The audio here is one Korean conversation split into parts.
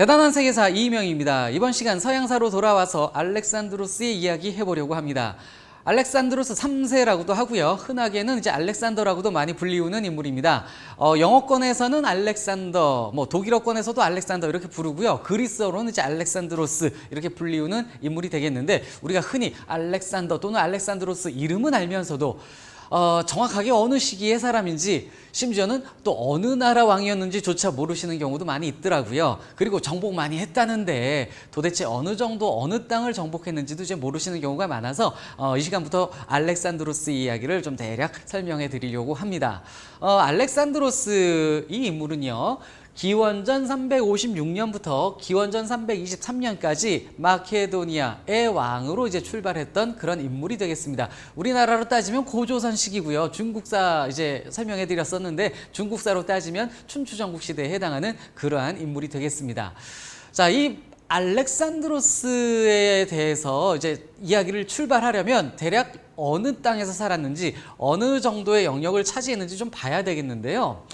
대단한 세계사 이희명입니다. 이번 시간 서양사로 돌아와서 알렉산드로스의 이야기 해보려고 합니다. 알렉산드로스 3세라고도 하고요. 흔하게는 이제 알렉산더라고도 많이 불리우는 인물입니다. 영어권에서는 알렉산더, 독일어권에서도 알렉산더 이렇게 부르고요. 그리스어로는 이제 알렉산드로스 이렇게 불리우는 인물이 되겠는데, 우리가 흔히 알렉산더 또는 알렉산드로스 이름은 알면서도 정확하게 어느 시기의 사람인지, 심지어는 또 어느 나라 왕이었는지조차 모르시는 경우도 많이 있더라고요. 그리고 정복 많이 했다는데 도대체 어느 정도 어느 땅을 정복했는지도 이제 모르시는 경우가 많아서 이 시간부터 알렉산드로스 이야기를 좀 대략 설명해 드리려고 합니다. 알렉산드로스 이 인물은요, 기원전 356년부터 기원전 323년까지 마케도니아의 왕으로 이제 출발했던 그런 인물이 되겠습니다. 우리나라로 따지면 고조선 시기고요. 중국사 이제 설명해 드렸었는데, 중국사로 따지면 춘추전국 시대에 해당하는 그러한 인물이 되겠습니다. 자, 이 알렉산드로스에 대해서 이제 이야기를 출발하려면 대략 어느 땅에서 살았는지, 어느 정도의 영역을 차지했는지 좀 봐야 되겠는데요.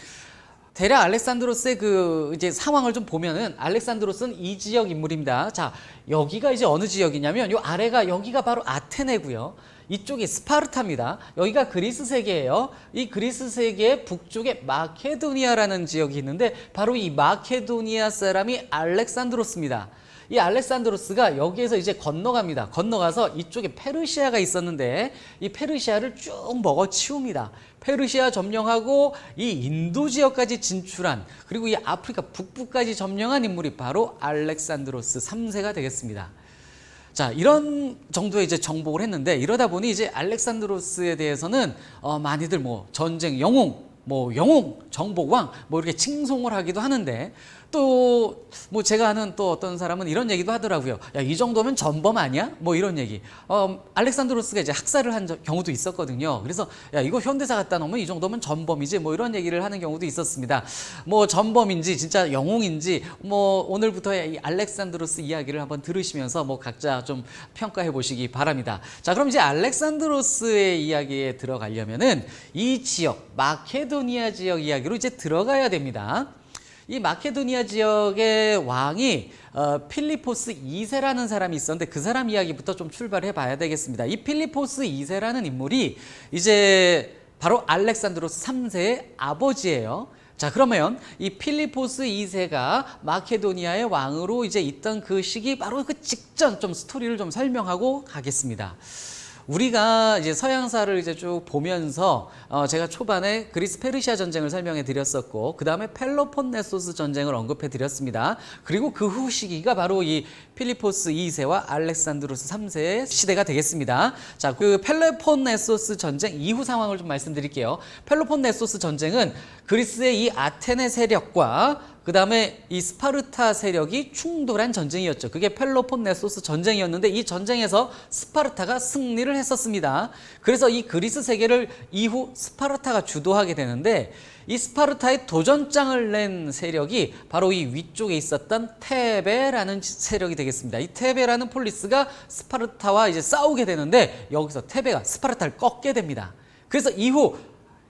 대략 알렉산드로스의 그 이제 상황을 좀 보면은, 알렉산드로스는 이 지역 인물입니다. 자, 여기가 이제 어느 지역이냐면, 요 아래가 여기가 바로 아테네고요. 이쪽이 스파르타입니다. 여기가 그리스 세계예요. 이 그리스 세계의 북쪽에 마케도니아라는 지역이 있는데, 바로 이 마케도니아 사람이 알렉산드로스입니다. 이 알렉산드로스가 여기에서 이제 건너갑니다. 건너가서 이쪽에 페르시아가 있었는데, 이 페르시아를 쭉 먹어치웁니다. 페르시아 점령하고 이 인도 지역까지 진출한, 그리고 이 아프리카 북부까지 점령한 인물이 바로 알렉산드로스 3세가 되겠습니다. 자, 이런 정도의 이제 정복을 했는데, 이러다 보니 이제 알렉산드로스에 대해서는 많이들 전쟁 영웅, 영웅, 정복왕 이렇게 칭송을 하기도 하는데, 또 제가 아는 또 어떤 사람은 이런 얘기도 하더라고요. 야, 이 정도면 전범 아니야? 이런 얘기. 알렉산드로스가 이제 학살을 한 경우도 있었거든요. 그래서 야, 이거 현대사 갖다 놓으면 이 정도면 전범이지, 이런 얘기를 하는 경우도 있었습니다. 전범인지 진짜 영웅인지 오늘부터 이 알렉산드로스 이야기를 한번 들으시면서 각자 좀 평가해 보시기 바랍니다. 자, 그럼 이제 알렉산드로스의 이야기에 들어가려면은 이 지역, 마케도니아 지역 이야기로 이제 들어가야 됩니다. 이 마케도니아 지역의 왕이 필리포스 2세라는 사람이 있었는데, 그 사람 이야기부터 좀 출발해 봐야 되겠습니다. 이 필리포스 2세라는 인물이 이제 바로 알렉산드로스 3세의 아버지예요. 자, 그러면 이 필리포스 2세가 마케도니아의 왕으로 이제 있던 그 시기, 바로 그 직전 좀 스토리를 좀 설명하고 가겠습니다. 우리가 이제 서양사를 이제 쭉 보면서 제가 초반에 그리스 페르시아 전쟁을 설명해 드렸었고, 그 다음에 펠로폰네소스 전쟁을 언급해 드렸습니다. 그리고 그 후 시기가 바로 이 필리포스 2세와 알렉산드로스 3세의 시대가 되겠습니다. 자, 그 펠로폰네소스 전쟁 이후 상황을 좀 말씀드릴게요. 펠로폰네소스 전쟁은 그리스의 이 아테네 세력과 그 다음에 이 스파르타 세력이 충돌한 전쟁이었죠. 그게 펠로폰네소스 전쟁이었는데, 이 전쟁에서 스파르타가 승리를 했었습니다. 그래서 이 그리스 세계를 이후 스파르타가 주도하게 되는데, 이 스파르타의 도전장을 낸 세력이 바로 이 위쪽에 있었던 테베라는 세력이 되겠습니다. 이 테베라는 폴리스가 스파르타와 이제 싸우게 되는데, 여기서 테베가 스파르타를 꺾게 됩니다. 그래서 이후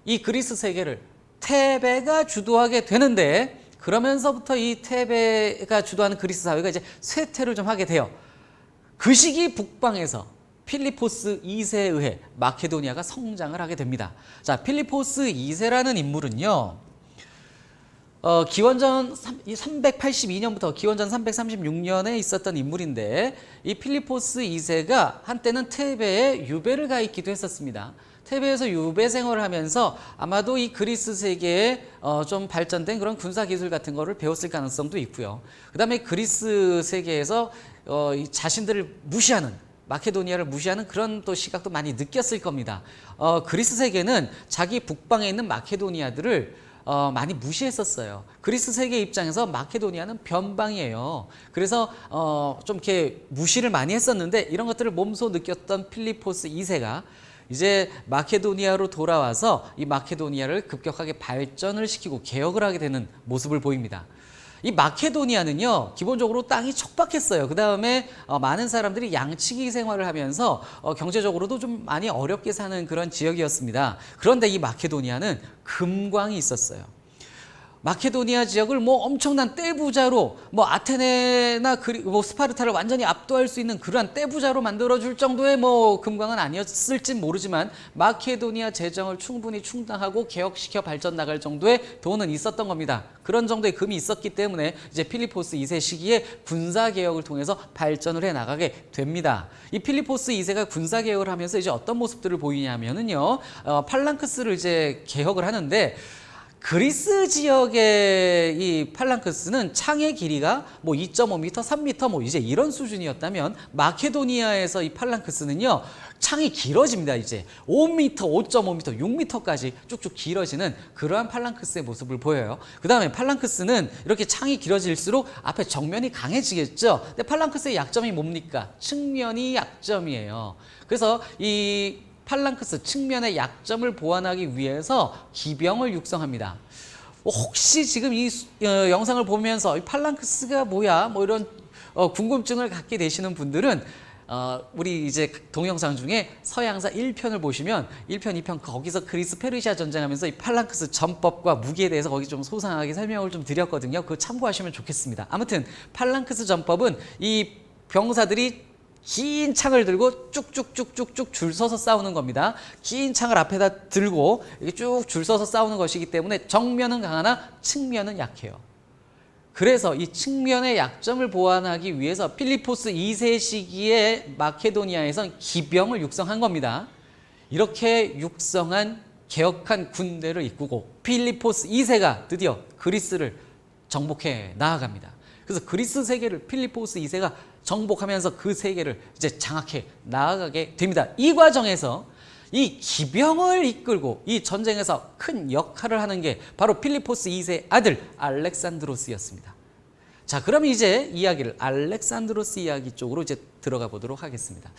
이 그리스 세계를 테베가 주도하게 되는데, 그러면서부터 이 테베가 주도하는 그리스 사회가 이제 쇠퇴를 좀 하게 돼요. 그 시기 북방에서 필리포스 2세에 의해 마케도니아가 성장을 하게 됩니다. 자, 필리포스 2세라는 인물은요, 기원전 382년부터 기원전 336년에 있었던 인물인데, 이 필리포스 2세가 한때는 테베에 유배를 가 있기도 했었습니다. 테베에서 유배 생활을 하면서 아마도 이 그리스 세계에 좀 발전된 그런 군사 기술 같은 거를 배웠을 가능성도 있고요. 그 다음에 그리스 세계에서 자신들을 무시하는, 마케도니아를 무시하는 그런 또 시각도 많이 느꼈을 겁니다. 그리스 세계는 자기 북방에 있는 마케도니아들을 많이 무시했었어요. 그리스 세계 입장에서 마케도니아는 변방이에요. 그래서 좀 이렇게 무시를 많이 했었는데, 이런 것들을 몸소 느꼈던 필리포스 2세가 이제 마케도니아로 돌아와서 이 마케도니아를 급격하게 발전을 시키고 개혁을 하게 되는 모습을 보입니다. 이 마케도니아는요, 기본적으로 땅이 척박했어요. 그 다음에 많은 사람들이 양치기 생활을 하면서 경제적으로도 좀 많이 어렵게 사는 그런 지역이었습니다. 그런데 이 마케도니아는 금광이 있었어요. 마케도니아 지역을 뭐 엄청난 떼부자로 뭐 아테네나 뭐 스파르타를 완전히 압도할 수 있는 그러한 떼부자로 만들어줄 정도의 뭐 금광은 아니었을진 모르지만 마케도니아 재정을 충분히 충당하고 개혁시켜 발전 나갈 정도의 돈은 있었던 겁니다. 그런 정도의 금이 있었기 때문에 이제 필리포스 2세 시기에 군사 개혁을 통해서 발전을 해 나가게 됩니다. 이 필리포스 2세가 군사 개혁을 하면서 이제 어떤 모습들을 보이냐면은요, 팔랑크스를 이제 개혁을 하는데. 그리스 지역의 이 팔랑크스는 창의 길이가 뭐 2.5m, 3m 뭐 이제 이런 수준이었다면 마케도니아에서 이 팔랑크스는요 창이 길어집니다. 이제 5m, 5.5m, 6m까지 쭉쭉 길어지는 그러한 팔랑크스의 모습을 보여요. 그 다음에 팔랑크스는 이렇게 창이 길어질수록 앞에 정면이 강해지겠죠. 근데 팔랑크스의 약점이 뭡니까? 측면이 약점이에요. 그래서 이 팔랑크스 측면의 약점을 보완하기 위해서 기병을 육성합니다. 혹시 지금 이 영상을 보면서 이 팔랑크스가 뭐야? 뭐 이런 궁금증을 갖게 되시는 분들은 우리 이제 동영상 중에 서양사 1편을 보시면 1편, 2편 거기서 그리스 페르시아 전쟁하면서 이 팔랑크스 전법과 무기에 대해서 거기 좀 소상하게 설명을 좀 드렸거든요. 그거 참고하시면 좋겠습니다. 아무튼 팔랑크스 전법은 이 병사들이 긴 창을 들고 쭉쭉쭉쭉쭉 줄 서서 싸우는 겁니다. 긴 창을 앞에다 들고 이렇게 쭉 줄 서서 싸우는 것이기 때문에 정면은 강하나 측면은 약해요. 그래서 이 측면의 약점을 보완하기 위해서 필리포스 2세 시기에 마케도니아에선 기병을 육성한 겁니다. 이렇게 육성한 개혁한 군대를 이끌고 필리포스 2세가 드디어 그리스를 정복해 나아갑니다. 그래서 그리스 세계를 필리포스 2세가 정복하면서 그 세계를 이제 장악해 나아가게 됩니다. 이 과정에서 이 기병을 이끌고 이 전쟁에서 큰 역할을 하는 게 바로 필리포스 2세 아들 알렉산드로스였습니다. 자, 그럼 이제 이야기를 알렉산드로스 이야기 쪽으로 이제 들어가 보도록 하겠습니다.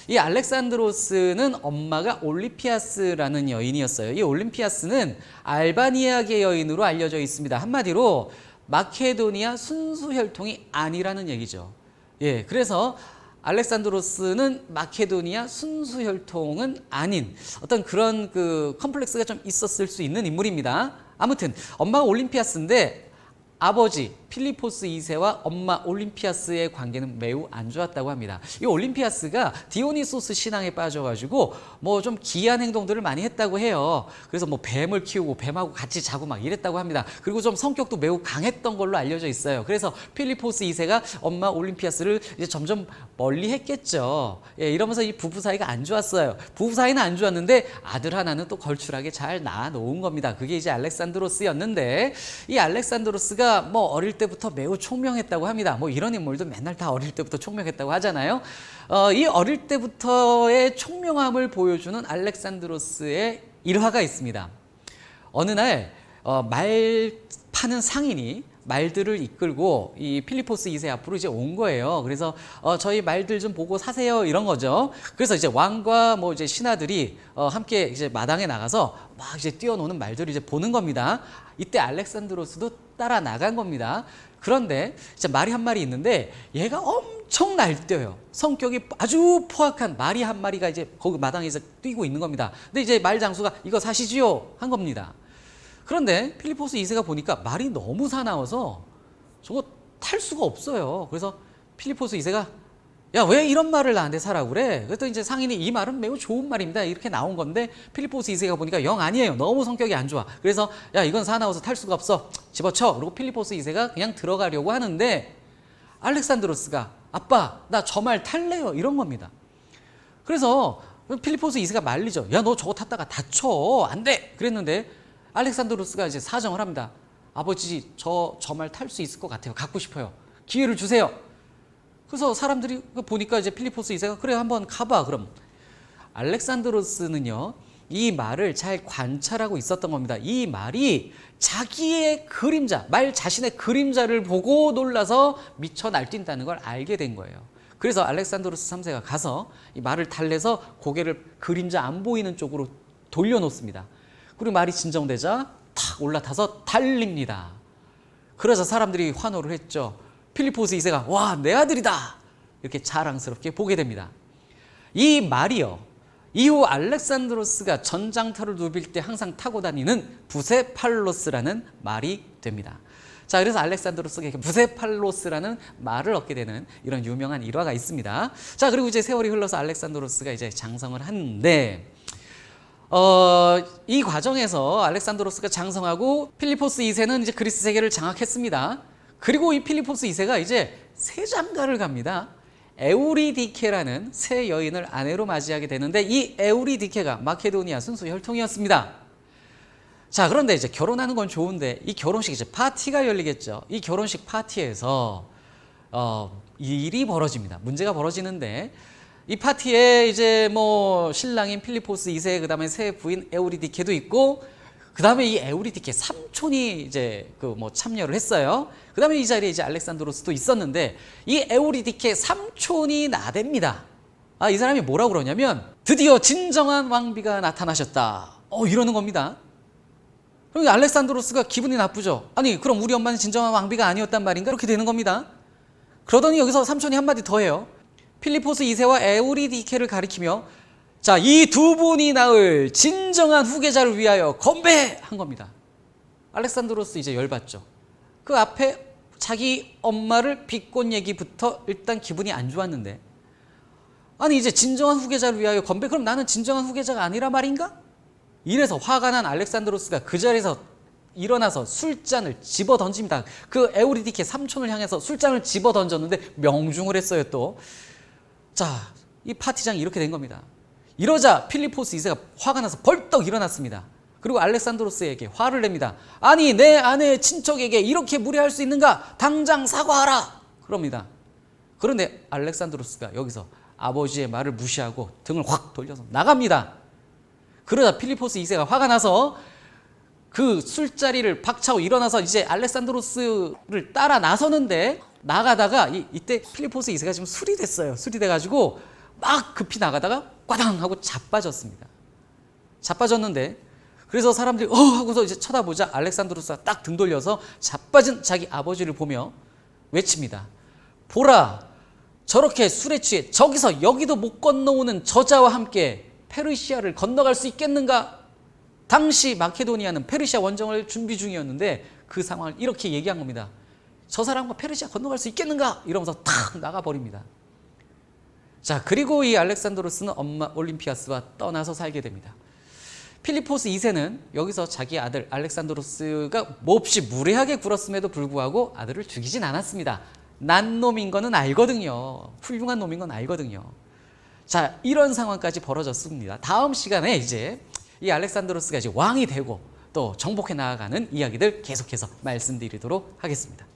이 알렉산드로스는 엄마가 올림피아스라는 여인이었어요. 이 올림피아스는 알바니아계 여인으로 알려져 있습니다. 한마디로 마케도니아 순수 혈통이 아니라는 얘기죠. 예, 그래서 알렉산드로스는 마케도니아 순수 혈통은 아닌 어떤 그런 그 컴플렉스가 좀 있었을 수 있는 인물입니다. 아무튼 엄마가 올림피아스인데 아버지 필리포스 2세와 엄마 올림피아스의 관계는 매우 안 좋았다고 합니다. 이 올림피아스가 디오니소스 신앙에 빠져가지고 뭐 좀 기이한 행동들을 많이 했다고 해요. 그래서 뭐 뱀을 키우고 뱀하고 같이 자고 막 이랬다고 합니다. 그리고 좀 성격도 매우 강했던 걸로 알려져 있어요. 그래서 필리포스 2세가 엄마 올림피아스를 이제 점점 멀리 했겠죠. 예, 이러면서 이 부부 사이가 안 좋았어요. 부부 사이는 안 좋았는데 아들 하나는 또 걸출하게 잘 낳아놓은 겁니다. 그게 이제 알렉산드로스였는데 이 알렉산드로스가 뭐 어릴 때부터 매우 총명했다고 합니다. 뭐 이런 인물도 맨날 다 어릴 때부터 총명했다고 하잖아요. 이 어릴 때부터의 총명함을 보여주는 알렉산드로스의 일화가 있습니다. 어느 날 말 파는 상인이 말들을 이끌고 이 필리포스 2세 앞으로 이제 온 거예요. 그래서 저희 말들 좀 보고 사세요 이런 거죠. 그래서 이제 왕과 뭐 이제 신하들이 함께 이제 마당에 나가서 막 이제 뛰어노는 말들을 이제 보는 겁니다. 이때 알렉산드로스도 따라 나간 겁니다. 그런데 이제 말이 한 마리 있는데 얘가 엄청 날뛰어요. 성격이 아주 포악한 말이 한 마리가 이제 거기 마당에서 뛰고 있는 겁니다. 근데 이제 말 장수가 이거 사시지요 한 겁니다. 그런데 필리포스 2세가 보니까 말이 너무 사나워서 저거 탈 수가 없어요. 그래서 필리포스 2세가 야, 왜 이런 말을 나한테 사라고 그래? 그랬더니 이제 상인이 이 말은 매우 좋은 말입니다. 이렇게 나온 건데 필리포스 2세가 보니까 영 아니에요. 너무 성격이 안 좋아. 그래서 야, 이건 사나워서 탈 수가 없어. 집어쳐. 그리고 필리포스 2세가 그냥 들어가려고 하는데 알렉산드로스가 아빠, 나 저 말 탈래요. 이런 겁니다. 그래서 필리포스 2세가 말리죠. 야, 너 저거 탔다가 다쳐. 안 돼. 그랬는데 알렉산드로스가 이제 사정을 합니다. 아버지, 저 말 탈 수 있을 것 같아요. 갖고 싶어요. 기회를 주세요. 그래서 사람들이 보니까 이제 필리포스 2세가 그래 한번 가봐. 그럼 알렉산드로스는요 이 말을 잘 관찰하고 있었던 겁니다. 이 말이 자기의 그림자, 말 자신의 그림자를 보고 놀라서 미쳐 날뛴다는 걸 알게 된 거예요. 그래서 알렉산드로스 3세가 가서 이 말을 달래서 고개를 그림자 안 보이는 쪽으로 돌려놓습니다. 그리고 말이 진정되자 탁 올라타서 달립니다. 그래서 사람들이 환호를 했죠. 필리포스 2세가 와, 내 아들이다 이렇게 자랑스럽게 보게 됩니다. 이 말이요, 이후 알렉산드로스가 전장터를 누빌 때 항상 타고 다니는 부세팔로스라는 말이 됩니다. 자, 그래서 알렉산드로스가 부세팔로스라는 말을 얻게 되는 이런 유명한 일화가 있습니다. 자, 그리고 이제 세월이 흘러서 알렉산드로스가 이제 장성을 하는데, 이 과정에서 알렉산드로스가 장성하고 필리포스 2세는 이제 그리스 세계를 장악했습니다. 그리고 이 필리포스 2세가 이제 새 장가를 갑니다. 에우리디케라는 새 여인을 아내로 맞이하게 되는데, 이 에우리디케가 마케도니아 순수 혈통이었습니다. 자, 그런데 이제 결혼하는 건 좋은데 이 결혼식 이제 파티가 열리겠죠. 이 결혼식 파티에서 일이 벌어집니다. 문제가 벌어지는데, 이 파티에 이제 뭐 신랑인 필리포스 2세, 그다음에 새 부인 에우리디케도 있고, 그다음에 이 에우리디케 삼촌이 이제 그 뭐 참여를 했어요. 그다음에 이 자리에 이제 알렉산드로스도 있었는데, 이 에우리디케 삼촌이 나댑니다. 이 사람이 뭐라고 그러냐면, 드디어 진정한 왕비가 나타나셨다, 이러는 겁니다. 그럼 알렉산드로스가 기분이 나쁘죠. 아니, 그럼 우리 엄마는 진정한 왕비가 아니었단 말인가? 이렇게 되는 겁니다. 그러더니 여기서 삼촌이 한마디 더 해요. 필리포스 2세와 에우리디케를 가리키며, 자, 이 두 분이 낳을 진정한 후계자를 위하여 건배한 겁니다. 알렉산드로스 이제 열받죠. 그 앞에 자기 엄마를 비꼰 얘기부터 일단 기분이 안 좋았는데, 아니 이제 진정한 후계자를 위하여 건배? 그럼 나는 진정한 후계자가 아니라 말인가? 이래서 화가 난 알렉산드로스가 그 자리에서 일어나서 술잔을 집어 던집니다. 그 에우리디케 삼촌을 향해서 술잔을 집어 던졌는데 명중을 했어요 또. 자, 이 파티장이 이렇게 된 겁니다. 이러자 필리포스 2세가 화가 나서 벌떡 일어났습니다. 그리고 알렉산드로스에게 화를 냅니다. 아니, 내 아내의 친척에게 이렇게 무례할 수 있는가? 당장 사과하라! 그럽니다. 그런데 알렉산드로스가 여기서 아버지의 말을 무시하고 등을 확 돌려서 나갑니다. 그러자 필리포스 2세가 화가 나서 그 술자리를 박차고 일어나서 이제 알렉산드로스를 따라 나서는데, 나가다가 이때 필리포스 2세가 지금 술이 됐어요. 술이 돼가지고 막 급히 나가다가 꽈당 하고 자빠졌습니다. 자빠졌는데, 그래서 사람들이 하고서 이제 쳐다보자 알렉산드로스가 딱 등 돌려서 자빠진 자기 아버지를 보며 외칩니다. 보라, 저렇게 술에 취해 저기서 여기도 못 건너오는 저자와 함께 페르시아를 건너갈 수 있겠는가? 당시 마케도니아는 페르시아 원정을 준비 중이었는데 그 상황을 이렇게 얘기한 겁니다. 저 사람과 페르시아 건너갈 수 있겠는가? 이러면서 탁 나가버립니다. 자, 그리고 이 알렉산드로스는 엄마 올림피아스와 떠나서 살게 됩니다. 필리포스 2세는 여기서 자기 아들 알렉산드로스가 몹시 무례하게 굴었음에도 불구하고 아들을 죽이진 않았습니다. 난 놈인 거는 알거든요. 훌륭한 놈인 건 알거든요. 자, 이런 상황까지 벌어졌습니다. 다음 시간에 이제 이 알렉산드로스가 이제 왕이 되고 또 정복해 나아가는 이야기들 계속해서 말씀드리도록 하겠습니다.